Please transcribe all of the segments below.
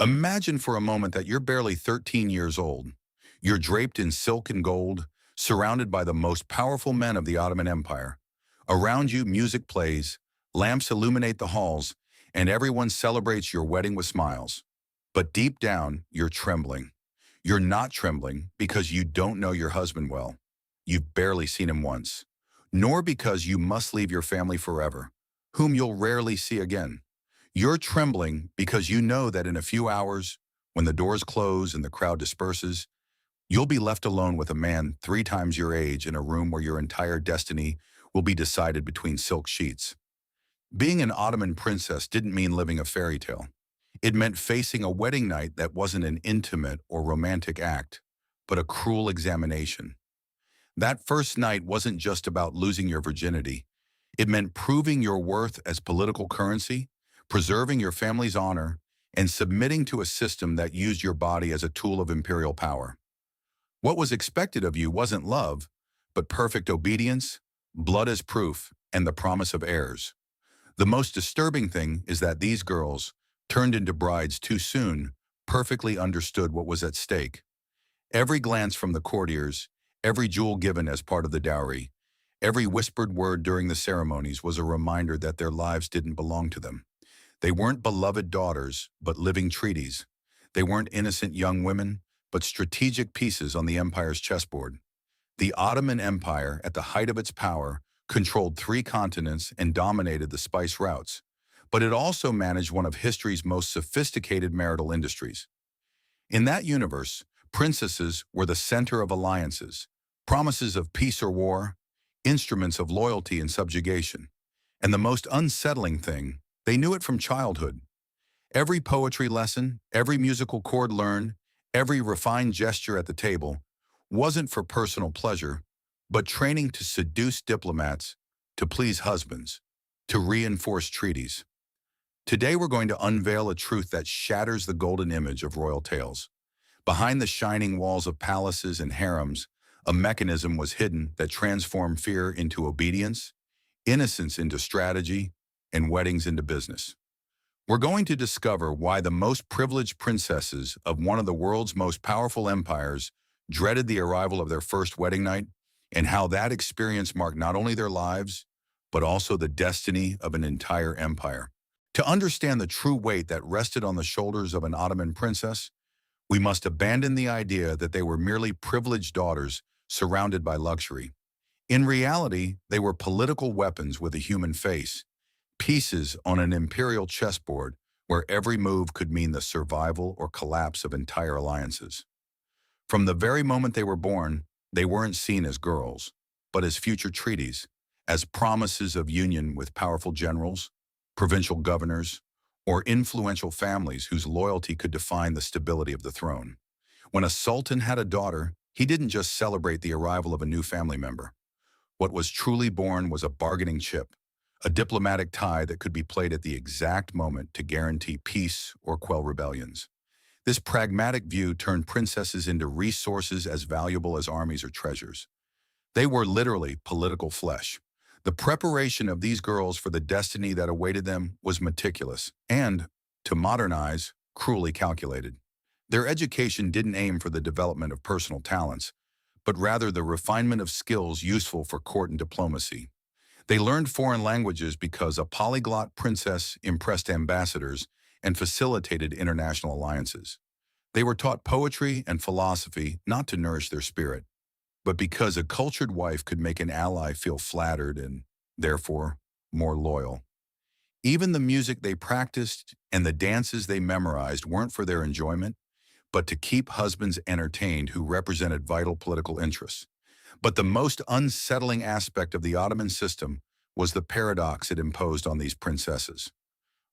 Imagine for a moment that you're barely 13 years old. You're draped in silk and gold, surrounded by the most powerful men of the Ottoman Empire. Around you, music plays, lamps illuminate the halls, and everyone celebrates your wedding with smiles. But deep down, you're trembling. You're not trembling because you don't know your husband well. You've barely seen him once. Nor because you must leave your family forever, whom you'll rarely see again. You're trembling because you know that in a few hours, when the doors close and the crowd disperses, you'll be left alone with a man 3 times your age in a room where your entire destiny will be decided between silk sheets. Being an Ottoman princess didn't mean living a fairy tale. It meant facing a wedding night that wasn't an intimate or romantic act, but a cruel examination. That first night wasn't just about losing your virginity. It meant proving your worth as political currency, preserving your family's honor, and submitting to a system that used your body as a tool of imperial power. What was expected of you wasn't love, but perfect obedience, blood as proof, and the promise of heirs. The most disturbing thing is that these girls, turned into brides too soon, perfectly understood what was at stake. Every glance from the courtiers, every jewel given as part of the dowry, every whispered word during the ceremonies was a reminder that their lives didn't belong to them. They weren't beloved daughters, but living treaties. They weren't innocent young women, but strategic pieces on the empire's chessboard. The Ottoman Empire, at the height of its power, controlled 3 continents and dominated the spice routes. But it also managed one of history's most sophisticated marital industries. In that universe, princesses were the center of alliances, promises of peace or war, instruments of loyalty and subjugation. And the most unsettling thing, they knew it from childhood. Every poetry lesson, every musical chord learned, every refined gesture at the table wasn't for personal pleasure, but training to seduce diplomats, to please husbands, to reinforce treaties. Today we're going to unveil a truth that shatters the golden image of royal tales. Behind the shining walls of palaces and harems, a mechanism was hidden that transformed fear into obedience, innocence into strategy, and weddings into business. We're going to discover why the most privileged princesses of one of the world's most powerful empires dreaded the arrival of their first wedding night, and how that experience marked not only their lives, but also the destiny of an entire empire. To understand the true weight that rested on the shoulders of an Ottoman princess, we must abandon the idea that they were merely privileged daughters surrounded by luxury. In reality, they were political weapons with a human face, pieces on an imperial chessboard where every move could mean the survival or collapse of entire alliances. From the very moment they were born, they weren't seen as girls, but as future treaties, as promises of union with powerful generals, provincial governors, or influential families whose loyalty could define the stability of the throne. When a sultan had a daughter, he didn't just celebrate the arrival of a new family member. What was truly born was a bargaining chip, a diplomatic tie that could be played at the exact moment to guarantee peace or quell rebellions. This pragmatic view turned princesses into resources as valuable as armies or treasures. They were literally political flesh. The preparation of these girls for the destiny that awaited them was meticulous and, to modernize, cruelly calculated. Their education didn't aim for the development of personal talents, but rather the refinement of skills useful for court and diplomacy. They learned foreign languages because a polyglot princess impressed ambassadors and facilitated international alliances. They were taught poetry and philosophy not to nourish their spirit, but because a cultured wife could make an ally feel flattered and, therefore, more loyal. Even the music they practiced and the dances they memorized weren't for their enjoyment, but to keep husbands entertained who represented vital political interests. But the most unsettling aspect of the Ottoman system was the paradox it imposed on these princesses.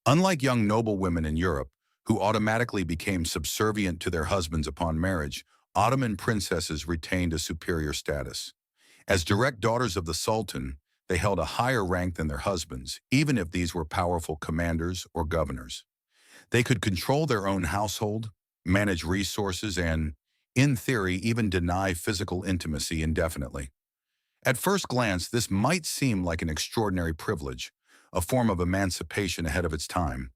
Unlike young noblewomen in Europe, who automatically became subservient to their husbands upon marriage, Ottoman princesses retained a superior status. As direct daughters of the Sultan, they held a higher rank than their husbands, even if these were powerful commanders or governors. They could control their own household, manage resources, and, in theory, even deny physical intimacy indefinitely. At first glance, this might seem like an extraordinary privilege, a form of emancipation ahead of its time.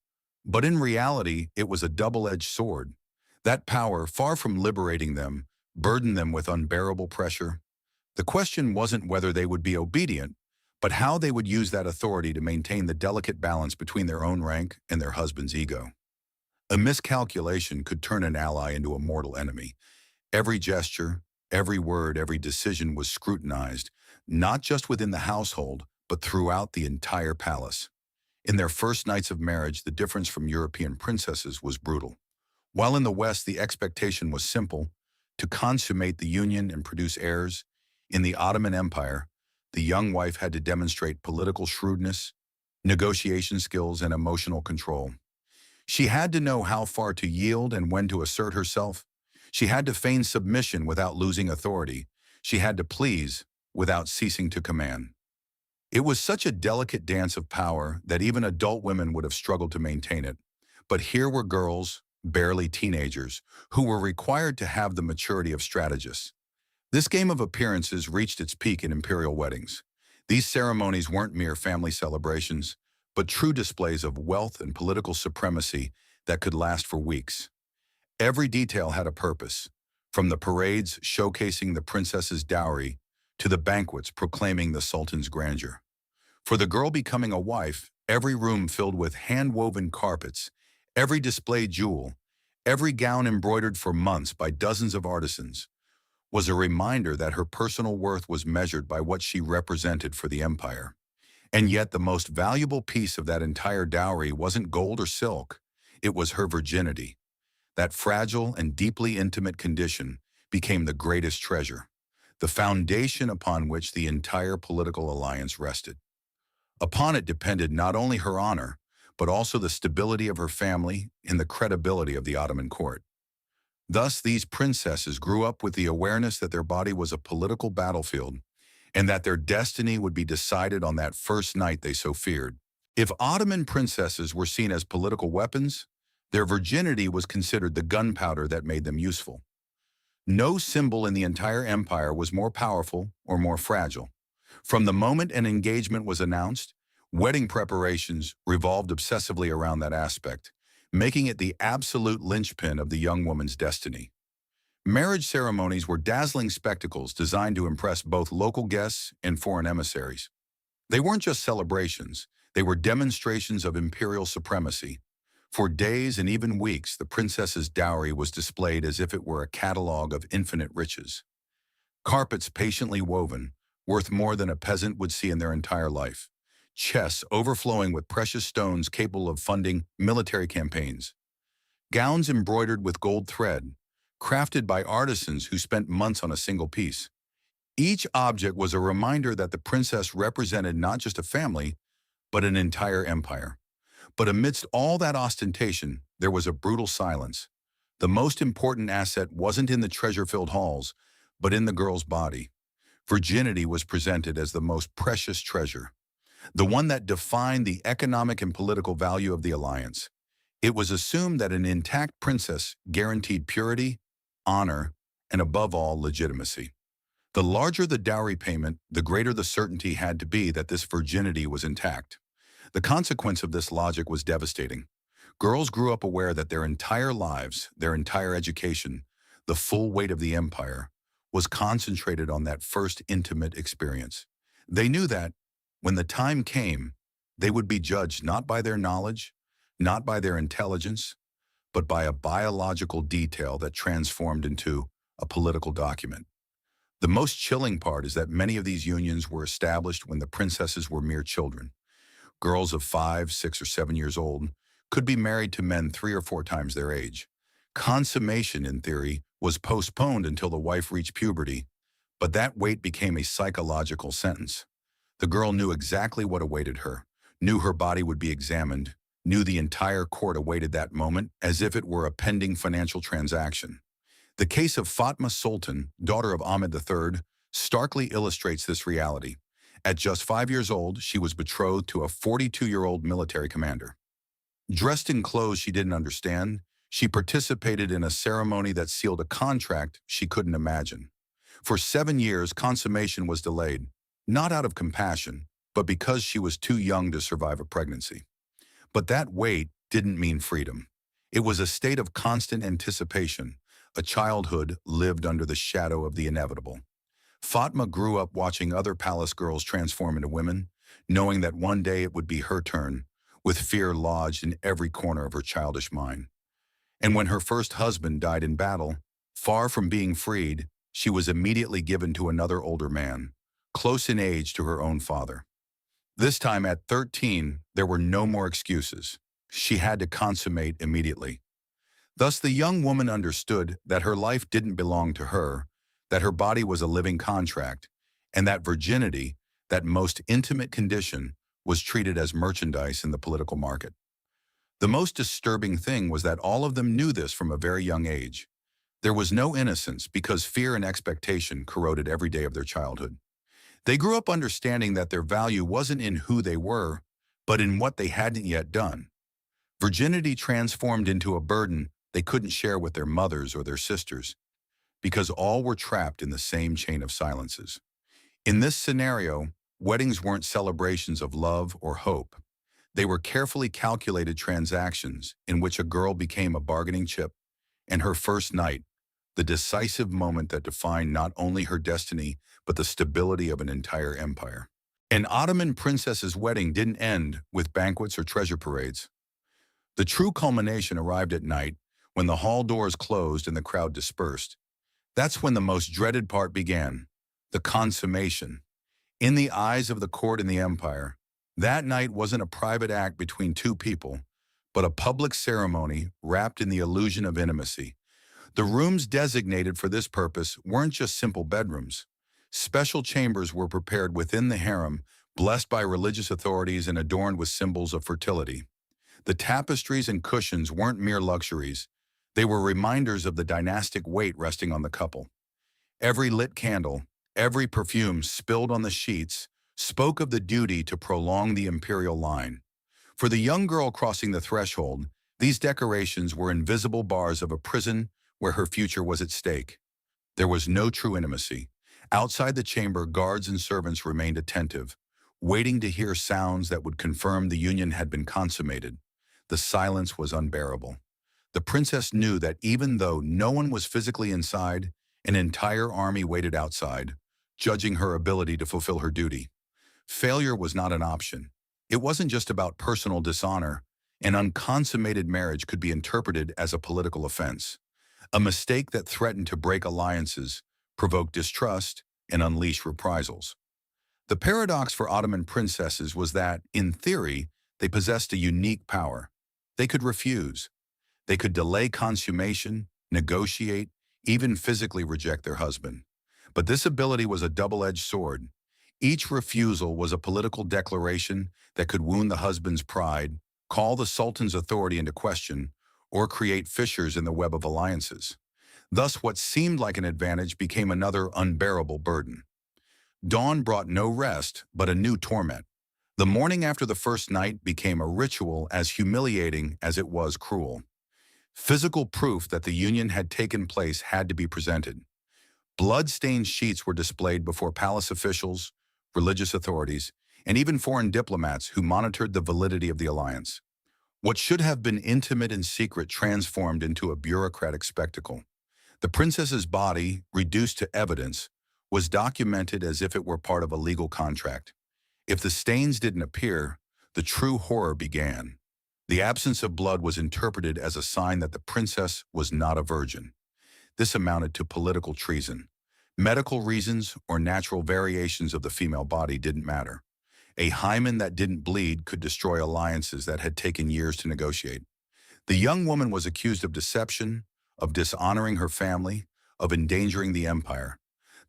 But in reality, it was a double-edged sword. That power, far from liberating them, burdened them with unbearable pressure. The question wasn't whether they would be obedient, but how they would use that authority to maintain the delicate balance between their own rank and their husband's ego. A miscalculation could turn an ally into a mortal enemy. Every gesture, every word, every decision was scrutinized, not just within the household, but throughout the entire palace. In their first nights of marriage, the difference from European princesses was brutal. While in the West the expectation was simple, to consummate the union and produce heirs, in the Ottoman Empire, the young wife had to demonstrate political shrewdness, negotiation skills, and emotional control. She had to know how far to yield and when to assert herself. She had to feign submission without losing authority. She had to please without ceasing to command. It was such a delicate dance of power that even adult women would have struggled to maintain it. But here were girls, barely teenagers, who were required to have the maturity of strategists. This game of appearances reached its peak in imperial weddings. These ceremonies weren't mere family celebrations, but true displays of wealth and political supremacy that could last for weeks. Every detail had a purpose, from the parades showcasing the princess's dowry to the banquets proclaiming the sultan's grandeur. For the girl becoming a wife, every room filled with hand-woven carpets, every display jewel, every gown embroidered for months by dozens of artisans, was a reminder that her personal worth was measured by what she represented for the empire. And yet the most valuable piece of that entire dowry wasn't gold or silk, it was her virginity. That fragile and deeply intimate condition became the greatest treasure, the foundation upon which the entire political alliance rested. Upon it depended not only her honor, but also the stability of her family and the credibility of the Ottoman court. Thus, these princesses grew up with the awareness that their body was a political battlefield and that their destiny would be decided on that first night they so feared. If Ottoman princesses were seen as political weapons, their virginity was considered the gunpowder that made them useful. No symbol in the entire empire was more powerful or more fragile. From the moment an engagement was announced, wedding preparations revolved obsessively around that aspect, making it the absolute linchpin of the young woman's destiny. Marriage ceremonies were dazzling spectacles designed to impress both local guests and foreign emissaries. They weren't just celebrations, they were demonstrations of imperial supremacy. For days and even weeks, the princess's dowry was displayed as if it were a catalog of infinite riches. Carpets patiently woven, worth more than a peasant would see in their entire life. Chests overflowing with precious stones capable of funding military campaigns. Gowns embroidered with gold thread, crafted by artisans who spent months on a single piece. Each object was a reminder that the princess represented not just a family, but an entire empire. But amidst all that ostentation, there was a brutal silence. The most important asset wasn't in the treasure-filled halls, but in the girl's body. Virginity was presented as the most precious treasure, the one that defined the economic and political value of the alliance. It was assumed that an intact princess guaranteed purity, honor, and above all, legitimacy. The larger the dowry payment, the greater the certainty had to be that this virginity was intact. The consequence of this logic was devastating. Girls grew up aware that their entire lives, their entire education, the full weight of the empire, was concentrated on that first intimate experience. They knew that, when the time came, they would be judged not by their knowledge, not by their intelligence, but by a biological detail that transformed into a political document. The most chilling part is that many of these unions were established when the princesses were mere children. Girls of 5, 6, or 7 years old could be married to men 3 or 4 times their age. Consummation, in theory, was postponed until the wife reached puberty, but that wait became a psychological sentence. The girl knew exactly what awaited her, knew her body would be examined, knew the entire court awaited that moment as if it were a pending financial transaction. The case of Fatma Sultan, daughter of Ahmed III, starkly illustrates this reality. At just 5 years old, she was betrothed to a 42-year-old military commander. Dressed in clothes she didn't understand, she participated in a ceremony that sealed a contract she couldn't imagine. For 7 years, consummation was delayed, not out of compassion, but because she was too young to survive a pregnancy. But that wait, didn't mean freedom. It was a state of constant anticipation, a childhood lived under the shadow of the inevitable. Fatma grew up watching other palace girls transform into women, knowing that one day it would be her turn, with fear lodged in every corner of her childish mind. And when her first husband died in battle, far from being freed, she was immediately given to another older man, close in age to her own father. This time at 13, there were no more excuses. She had to consummate immediately. Thus the young woman understood that her life didn't belong to her, that her body was a living contract, and that virginity, that most intimate condition, was treated as merchandise in the political market. The most disturbing thing was that all of them knew this from a very young age. There was no innocence because fear and expectation corroded every day of their childhood. They grew up understanding that their value wasn't in who they were, but in what they hadn't yet done. Virginity transformed into a burden they couldn't share with their mothers or their sisters, because all were trapped in the same chain of silences. In this scenario, weddings weren't celebrations of love or hope. They were carefully calculated transactions in which a girl became a bargaining chip, and her first night, the decisive moment that defined not only her destiny, but the stability of an entire empire. An Ottoman princess's wedding didn't end with banquets or treasure parades. The true culmination arrived at night, when the hall doors closed and the crowd dispersed. That's when the most dreaded part began, the consummation. In the eyes of the court and the empire, that night wasn't a private act between two people, but a public ceremony wrapped in the illusion of intimacy. The rooms designated for this purpose weren't just simple bedrooms. Special chambers were prepared within the harem, blessed by religious authorities and adorned with symbols of fertility. The tapestries and cushions weren't mere luxuries. They were reminders of the dynastic weight resting on the couple. Every lit candle, every perfume spilled on the sheets, spoke of the duty to prolong the imperial line. For the young girl crossing the threshold, these decorations were invisible bars of a prison where her future was at stake. There was no true intimacy. Outside the chamber, guards and servants remained attentive, waiting to hear sounds that would confirm the union had been consummated. The silence was unbearable. The princess knew that even though no one was physically inside, an entire army waited outside, judging her ability to fulfill her duty. Failure was not an option. It wasn't just about personal dishonor. An unconsummated marriage could be interpreted as a political offense, a mistake that threatened to break alliances, provoke distrust, and unleash reprisals. The paradox for Ottoman princesses was that, in theory, they possessed a unique power. They could refuse. They could delay consummation, negotiate, even physically reject their husband. But this ability was a double-edged sword. Each refusal was a political declaration that could wound the husband's pride, call the sultan's authority into question, or create fissures in the web of alliances. Thus, what seemed like an advantage became another unbearable burden. Dawn brought no rest, but a new torment. The morning after the first night became a ritual as humiliating as it was cruel. Physical proof that the union had taken place had to be presented. Blood-stained sheets were displayed before palace officials, religious authorities, and even foreign diplomats who monitored the validity of the alliance. What should have been intimate and secret transformed into a bureaucratic spectacle. The princess's body, reduced to evidence, was documented as if it were part of a legal contract. If the stains didn't appear, the true horror began. The absence of blood was interpreted as a sign that the princess was not a virgin. This amounted to political treason. Medical reasons or natural variations of the female body didn't matter. A hymen that didn't bleed could destroy alliances that had taken years to negotiate. The young woman was accused of deception, of dishonoring her family, of endangering the empire.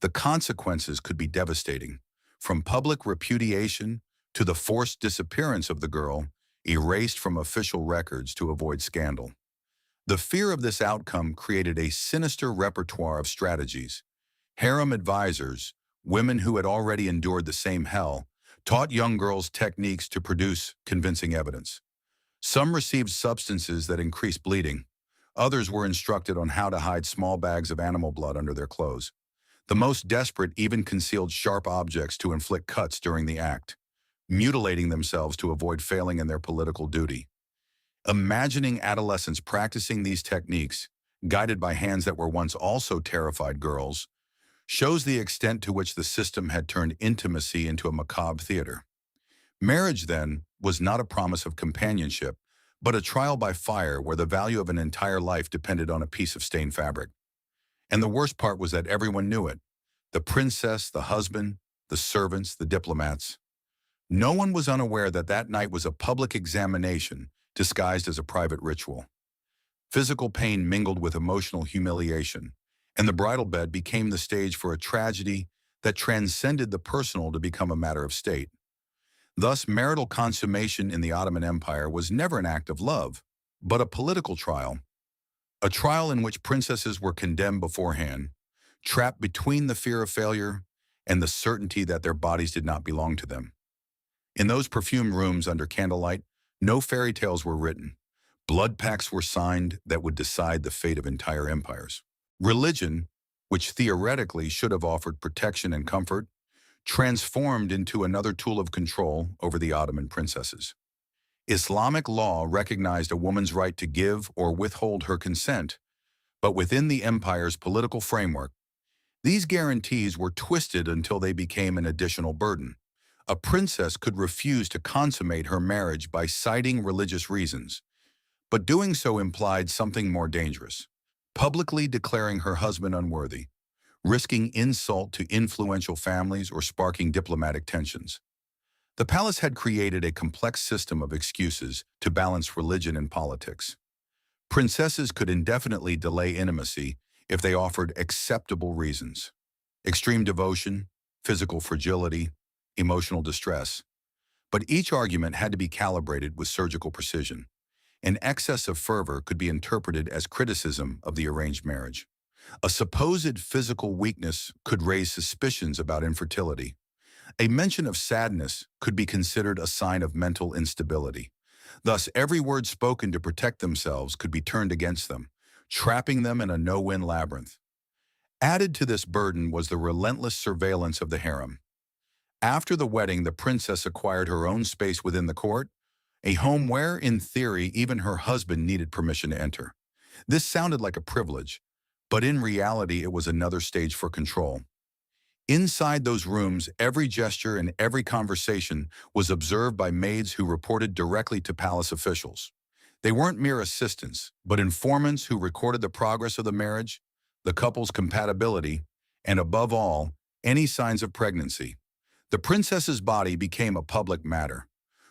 The consequences could be devastating, from public repudiation to the forced disappearance of the girl, erased from official records to avoid scandal. The fear of this outcome created a sinister repertoire of strategies. Harem advisors, women who had already endured the same hell, taught young girls techniques to produce convincing evidence. Some received substances that increased bleeding. Others were instructed on how to hide small bags of animal blood under their clothes. The most desperate even concealed sharp objects to inflict cuts during the act, mutilating themselves to avoid failing in their political duty. Imagining adolescents practicing these techniques, guided by hands that were once also terrified girls, shows the extent to which the system had turned intimacy into a macabre theater. Marriage, then, was not a promise of companionship, but a trial by fire where the value of an entire life depended on a piece of stained fabric. And the worst part was that everyone knew it. The princess, the husband, the servants, the diplomats. No one was unaware that that night was a public examination disguised as a private ritual. Physical pain mingled with emotional humiliation, and the bridal bed became the stage for a tragedy that transcended the personal to become a matter of state. Thus, marital consummation in the Ottoman Empire was never an act of love, but a political trial. A trial in which princesses were condemned beforehand, trapped between the fear of failure and the certainty that their bodies did not belong to them. In those perfumed rooms under candlelight, no fairy tales were written. Blood pacts were signed that would decide the fate of entire empires. Religion, which theoretically should have offered protection and comfort, transformed into another tool of control over the Ottoman princesses. Islamic law recognized a woman's right to give or withhold her consent, but within the empire's political framework, these guarantees were twisted until they became an additional burden. A princess could refuse to consummate her marriage by citing religious reasons, but doing so implied something more dangerous: publicly declaring her husband unworthy, risking insult to influential families or sparking diplomatic tensions. The palace had created a complex system of excuses to balance religion and politics. Princesses could indefinitely delay intimacy if they offered acceptable reasons: extreme devotion, physical fragility, emotional distress. But each argument had to be calibrated with surgical precision. An excess of fervor could be interpreted as criticism of the arranged marriage. A supposed physical weakness could raise suspicions about infertility. A mention of sadness could be considered a sign of mental instability. Thus, every word spoken to protect themselves could be turned against them, trapping them in a no-win labyrinth. Added to this burden was the relentless surveillance of the harem. After the wedding, the princess acquired her own space within the court, a home where, in theory, even her husband needed permission to enter. This sounded like a privilege, but in reality it was another stage for control. Inside those rooms, every gesture and every conversation was observed by maids who reported directly to palace officials. They weren't mere assistants, but informants who recorded the progress of the marriage, the couple's compatibility, and above all, any signs of pregnancy. The princess's body became a public matter.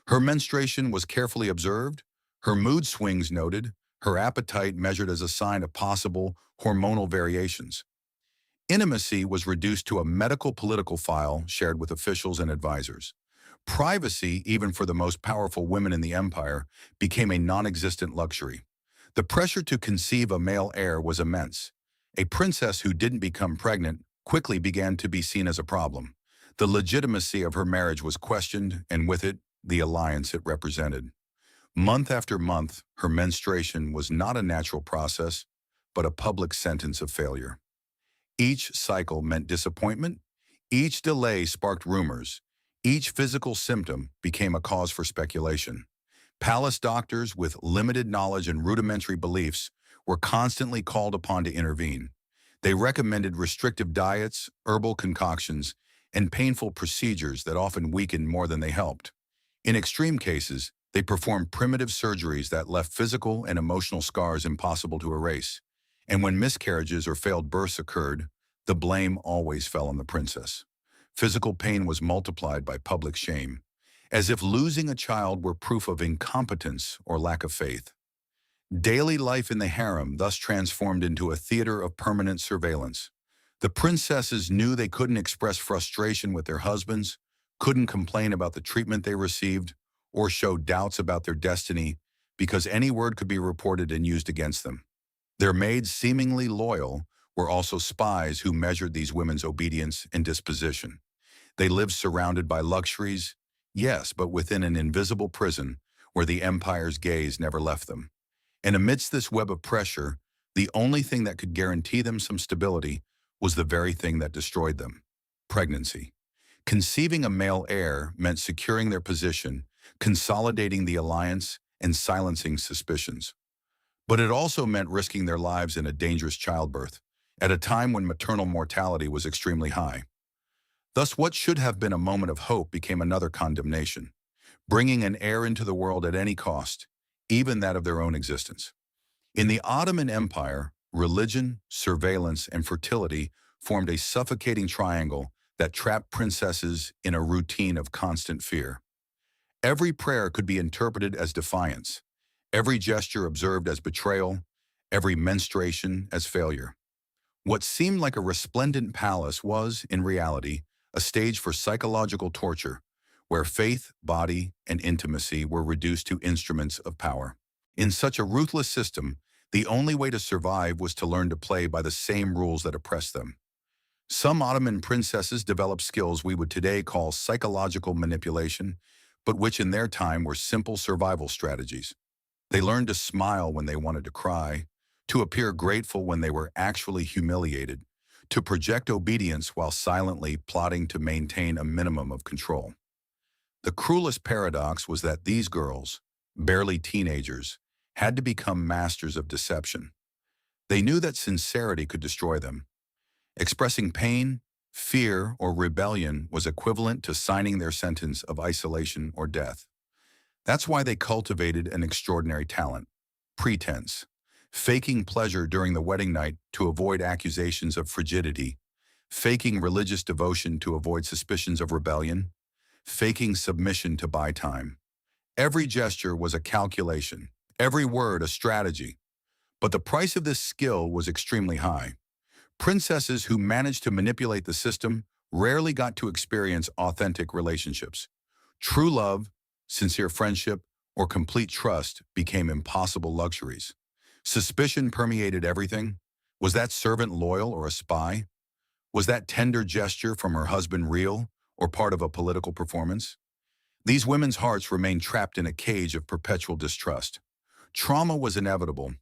Her menstruation was carefully observed, her mood swings noted, her appetite measured as a sign of possible hormonal variations. Intimacy was reduced to a medical-political file shared with officials and advisors. Privacy, even for the most powerful women in the empire, became a non-existent luxury. The pressure to conceive a male heir was immense. A princess who didn't become pregnant quickly began to be seen as a problem. The legitimacy of her marriage was questioned, and with it, the alliance it represented. Month after month, her menstruation was not a natural process, but a public sentence of failure. Each cycle meant disappointment, each delay sparked rumors, each physical symptom became a cause for speculation. Palace doctors with limited knowledge and rudimentary beliefs were constantly called upon to intervene. They recommended restrictive diets, herbal concoctions, and painful procedures that often weakened more than they helped. In extreme cases, they performed primitive surgeries that left physical and emotional scars impossible to erase. And when miscarriages or failed births occurred, the blame always fell on the princess. Physical pain was multiplied by public shame, as if losing a child were proof of incompetence or lack of faith. Daily life in the harem thus transformed into a theater of permanent surveillance. The princesses knew they couldn't express frustration with their husbands, couldn't complain about the treatment they received, or show doubts about their destiny, because any word could be reported and used against them. Their maids, seemingly loyal, were also spies who measured these women's obedience and disposition. They lived surrounded by luxuries, yes, but within an invisible prison where the empire's gaze never left them. And amidst this web of pressure, the only thing that could guarantee them some stability was the very thing that destroyed them: pregnancy. Conceiving a male heir meant securing their position, consolidating the alliance, and silencing suspicions. But it also meant risking their lives in a dangerous childbirth, at a time when maternal mortality was extremely high. Thus, what should have been a moment of hope became another condemnation, bringing an heir into the world at any cost, even that of their own existence. In the Ottoman Empire, religion, surveillance, and fertility formed a suffocating triangle that trapped princesses in a routine of constant fear. Every prayer could be interpreted as defiance, every gesture observed as betrayal, every menstruation as failure. What seemed like a resplendent palace was, in reality, a stage for psychological torture, where faith, body, and intimacy were reduced to instruments of power. In such a ruthless system, the only way to survive was to learn to play by the same rules that oppressed them. Some Ottoman princesses developed skills we would today call psychological manipulation, but which in their time were simple survival strategies. They learned to smile when they wanted to cry, to appear grateful when they were actually humiliated, to project obedience while silently plotting to maintain a minimum of control. The cruelest paradox was that these girls, barely teenagers, had to become masters of deception. They knew that sincerity could destroy them. Expressing pain, fear, or rebellion was equivalent to signing their sentence of isolation or death. That's why they cultivated an extraordinary talent: pretense, faking pleasure during the wedding night to avoid accusations of frigidity, faking religious devotion to avoid suspicions of rebellion, faking submission to buy time. Every gesture was a calculation, every word a strategy. But the price of this skill was extremely high. Princesses who managed to manipulate the system rarely got to experience authentic relationships. True love, sincere friendship, or complete trust became impossible luxuries. Suspicion permeated everything. Was that servant loyal or a spy? Was that tender gesture from her husband real or part of a political performance? These women's hearts remained trapped in a cage of perpetual distrust. Trauma was inevitable.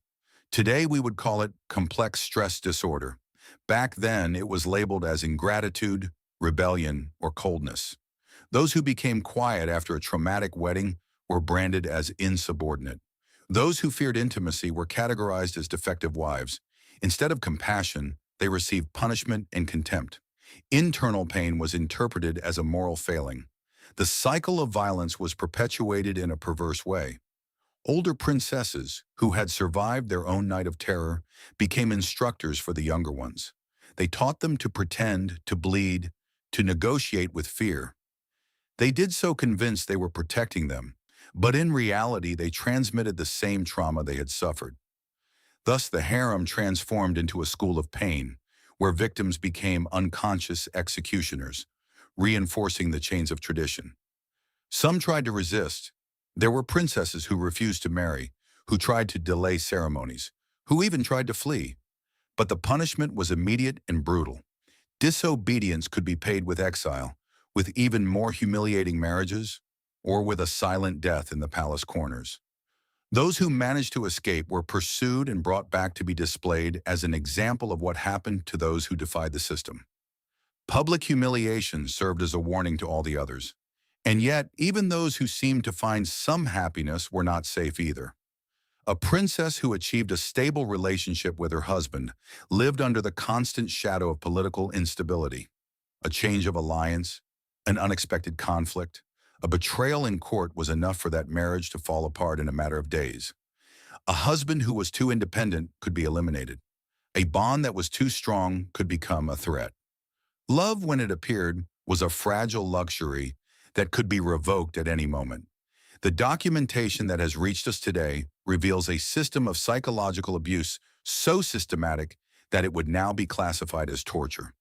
Today we would call it complex stress disorder. Back then it was labeled as ingratitude, rebellion, or coldness. Those who became quiet after a traumatic wedding were branded as insubordinate. Those who feared intimacy were categorized as defective wives. Instead of compassion, they received punishment and contempt. Internal pain was interpreted as a moral failing. The cycle of violence was perpetuated in a perverse way. Older princesses, who had survived their own night of terror, became instructors for the younger ones. They taught them to pretend, to bleed, to negotiate with fear. They did so convinced they were protecting them, but in reality they transmitted the same trauma they had suffered. Thus the harem transformed into a school of pain, where victims became unconscious executioners, reinforcing the chains of tradition. Some tried to resist. There were princesses who refused to marry, who tried to delay ceremonies, who even tried to flee. But the punishment was immediate and brutal. Disobedience could be paid with exile, with even more humiliating marriages, or with a silent death in the palace corners. Those who managed to escape were pursued and brought back to be displayed as an example of what happened to those who defied the system. Public humiliation served as a warning to all the others. And yet, even those who seemed to find some happiness were not safe either. A princess who achieved a stable relationship with her husband lived under the constant shadow of political instability. A change of alliance, an unexpected conflict, a betrayal in court was enough for that marriage to fall apart in a matter of days. A husband who was too independent could be eliminated. A bond that was too strong could become a threat. Love, when it appeared, was a fragile luxury that could be revoked at any moment. The documentation that has reached us today reveals a system of psychological abuse so systematic that it would now be classified as torture.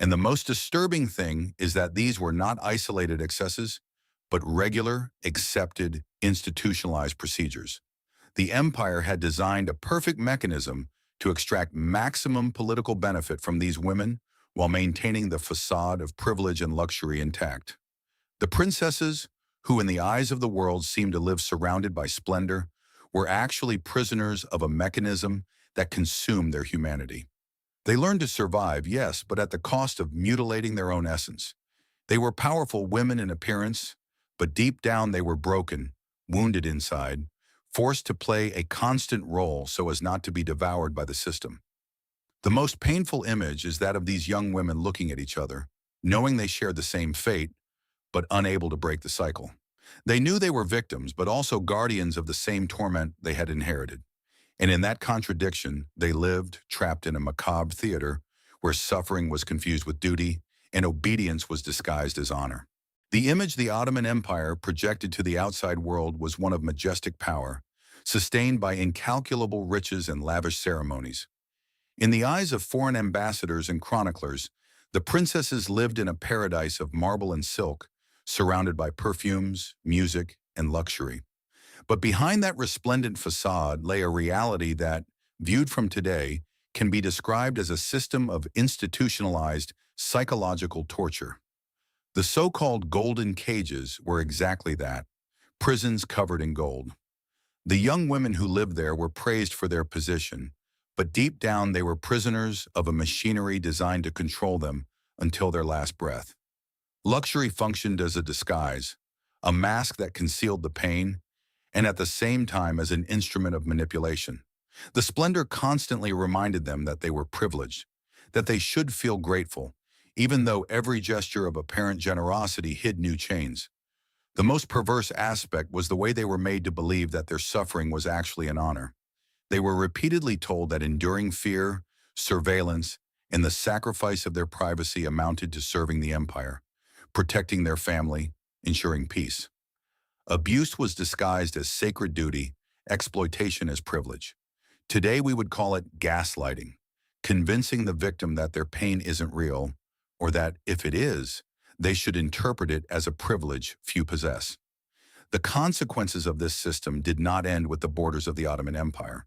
And the most disturbing thing is that these were not isolated excesses, but regular, accepted, institutionalized procedures. The empire had designed a perfect mechanism to extract maximum political benefit from these women while maintaining the facade of privilege and luxury intact. The princesses, who in the eyes of the world seemed to live surrounded by splendor, were actually prisoners of a mechanism that consumed their humanity. They learned to survive, yes, but at the cost of mutilating their own essence. They were powerful women in appearance, but deep down they were broken, wounded inside, forced to play a constant role so as not to be devoured by the system. The most painful image is that of these young women looking at each other, knowing they shared the same fate, but unable to break the cycle. They knew they were victims, but also guardians of the same torment they had inherited. And in that contradiction, they lived trapped in a macabre theater where suffering was confused with duty and obedience was disguised as honor. The image the Ottoman Empire projected to the outside world was one of majestic power, sustained by incalculable riches and lavish ceremonies. In the eyes of foreign ambassadors and chroniclers, the princesses lived in a paradise of marble and silk, surrounded by perfumes, music, and luxury. But behind that resplendent facade lay a reality that, viewed from today, can be described as a system of institutionalized psychological torture. The so-called golden cages were exactly that, prisons covered in gold. The young women who lived there were praised for their position, but deep down they were prisoners of a machinery designed to control them until their last breath. Luxury functioned as a disguise, a mask that concealed the pain, and at the same time as an instrument of manipulation. The splendor constantly reminded them that they were privileged, that they should feel grateful, even though every gesture of apparent generosity hid new chains. The most perverse aspect was the way they were made to believe that their suffering was actually an honor. They were repeatedly told that enduring fear, surveillance, and the sacrifice of their privacy amounted to serving the empire, protecting their family, ensuring peace. Abuse was disguised as sacred duty, exploitation as privilege. Today we would call it gaslighting, convincing the victim that their pain isn't real, or that, if it is, they should interpret it as a privilege few possess. The consequences of this system did not end with the borders of the Ottoman Empire.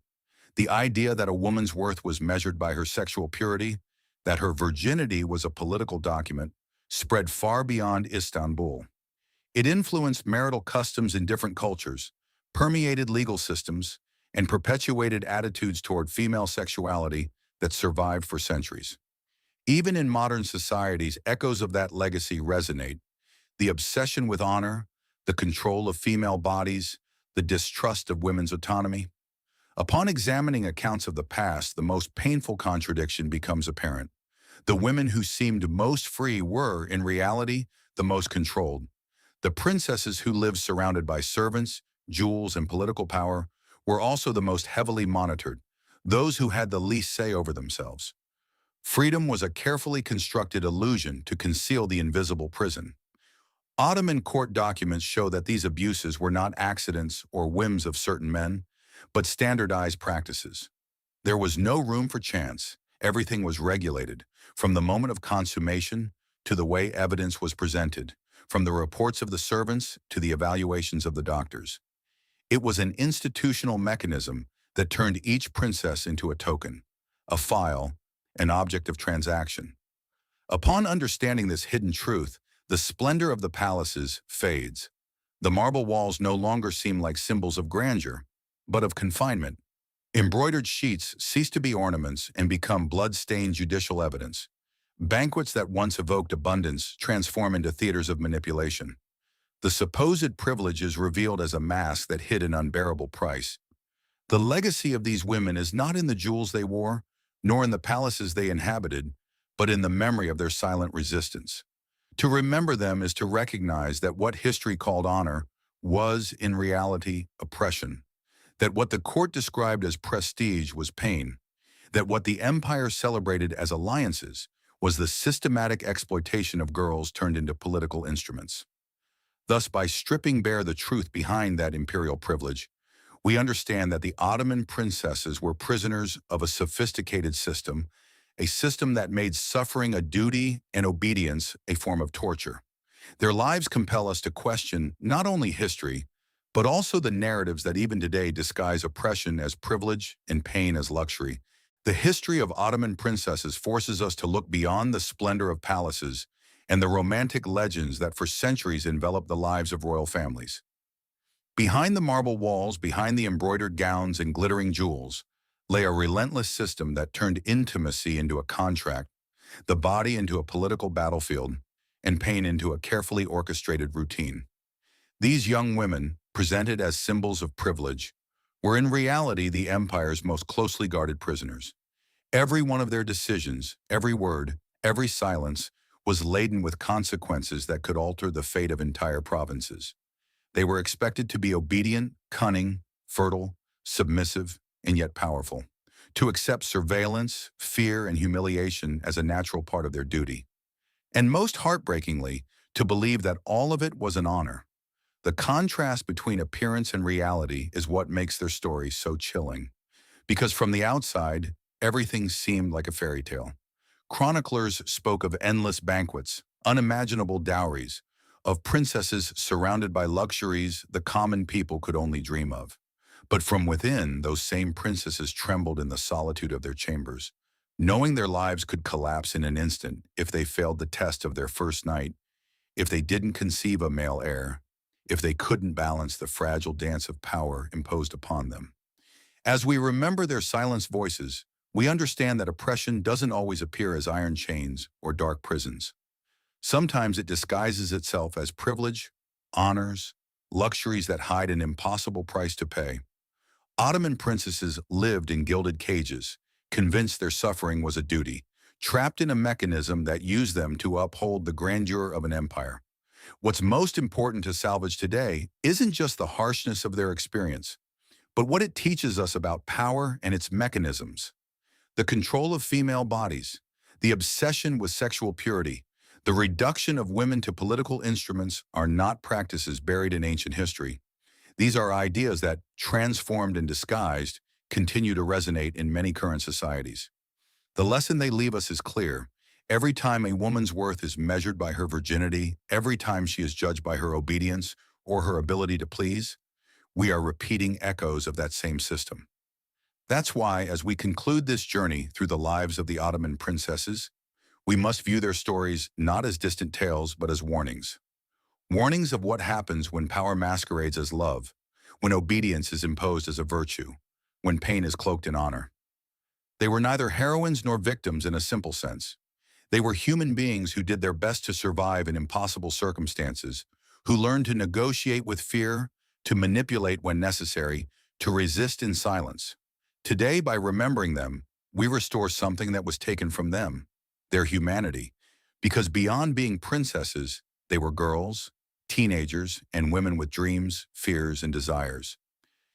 The idea that a woman's worth was measured by her sexual purity, that her virginity was a political document, spread far beyond Istanbul. It influenced marital customs in different cultures, permeated legal systems, and perpetuated attitudes toward female sexuality that survived for centuries. Even in modern societies, echoes of that legacy resonate. The obsession with honor, the control of female bodies, the distrust of women's autonomy. Upon examining accounts of the past, the most painful contradiction becomes apparent. The women who seemed most free were, in reality, the most controlled. The princesses who lived surrounded by servants, jewels, and political power were also the most heavily monitored, those who had the least say over themselves. Freedom was a carefully constructed illusion to conceal the invisible prison. Ottoman court documents show that these abuses were not accidents or whims of certain men, but standardized practices. There was no room for chance. Everything was regulated, from the moment of consummation to the way evidence was presented, from the reports of the servants to the evaluations of the doctors. It was an institutional mechanism that turned each princess into a token, a file, an object of transaction. Upon understanding this hidden truth, the splendor of the palaces fades. The marble walls no longer seem like symbols of grandeur, but of confinement. Embroidered sheets cease to be ornaments and become blood-stained judicial evidence. Banquets that once evoked abundance transform into theaters of manipulation. The supposed privilege is revealed as a mask that hid an unbearable price. The legacy of these women is not in the jewels they wore, nor in the palaces they inhabited, but in the memory of their silent resistance. To remember them is to recognize that what history called honor was, in reality, oppression, that what the court described as prestige was pain, that what the empire celebrated as alliances was the systematic exploitation of girls turned into political instruments. Thus, by stripping bare the truth behind that imperial privilege, we understand that the Ottoman princesses were prisoners of a sophisticated system, a system that made suffering a duty and obedience a form of torture. Their lives compel us to question not only history, but also the narratives that even today disguise oppression as privilege and pain as luxury. The history of Ottoman princesses forces us to look beyond the splendor of palaces and the romantic legends that for centuries enveloped the lives of royal families. Behind the marble walls, behind the embroidered gowns and glittering jewels, lay a relentless system that turned intimacy into a contract, the body into a political battlefield, and pain into a carefully orchestrated routine. These young women, presented as symbols of privilege, were in reality the empire's most closely guarded prisoners. Every one of their decisions, every word, every silence was laden with consequences that could alter the fate of entire provinces. They were expected to be obedient, cunning, fertile, submissive, and yet powerful, to accept surveillance, fear, and humiliation as a natural part of their duty. And most heartbreakingly, to believe that all of it was an honor. The contrast between appearance and reality is what makes their story so chilling. Because from the outside, everything seemed like a fairy tale. Chroniclers spoke of endless banquets, unimaginable dowries, of princesses surrounded by luxuries the common people could only dream of. But from within, those same princesses trembled in the solitude of their chambers, knowing their lives could collapse in an instant if they failed the test of their first night, if they didn't conceive a male heir, if they couldn't balance the fragile dance of power imposed upon them. As we remember their silenced voices, we understand that oppression doesn't always appear as iron chains or dark prisons. Sometimes it disguises itself as privilege, honors, luxuries that hide an impossible price to pay. Ottoman princesses lived in gilded cages, convinced their suffering was a duty, trapped in a mechanism that used them to uphold the grandeur of an empire. What's most important to salvage today isn't just the harshness of their experience, but what it teaches us about power and its mechanisms. The control of female bodies, the obsession with sexual purity, the reduction of women to political instruments are not practices buried in ancient history. These are ideas that, transformed and disguised, continue to resonate in many current societies. The lesson they leave us is clear. Every time a woman's worth is measured by her virginity, every time she is judged by her obedience or her ability to please, we are repeating echoes of that same system. That's why, as we conclude this journey through the lives of the Ottoman princesses, we must view their stories not as distant tales but as warnings. Warnings of what happens when power masquerades as love, when obedience is imposed as a virtue, when pain is cloaked in honor. They were neither heroines nor victims in a simple sense. They were human beings who did their best to survive in impossible circumstances, who learned to negotiate with fear, to manipulate when necessary, to resist in silence. Today, by remembering them, we restore something that was taken from them, their humanity, because beyond being princesses, they were girls, teenagers, and women with dreams, fears, and desires.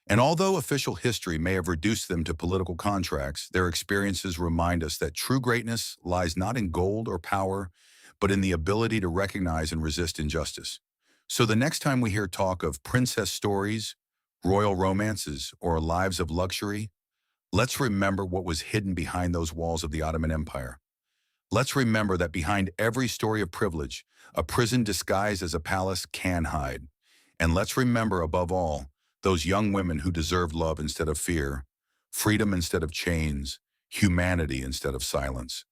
And although official history may have reduced them to political contracts, their experiences remind us that true greatness lies not in gold or power, but in the ability to recognize and resist injustice. So the next time we hear talk of princess stories, royal romances, or lives of luxury, let's remember what was hidden behind those walls of the Ottoman Empire. Let's remember that behind every story of privilege, a prison disguised as a palace can hide. And let's remember, above all, those young women who deserved love instead of fear, freedom instead of chains, humanity instead of silence.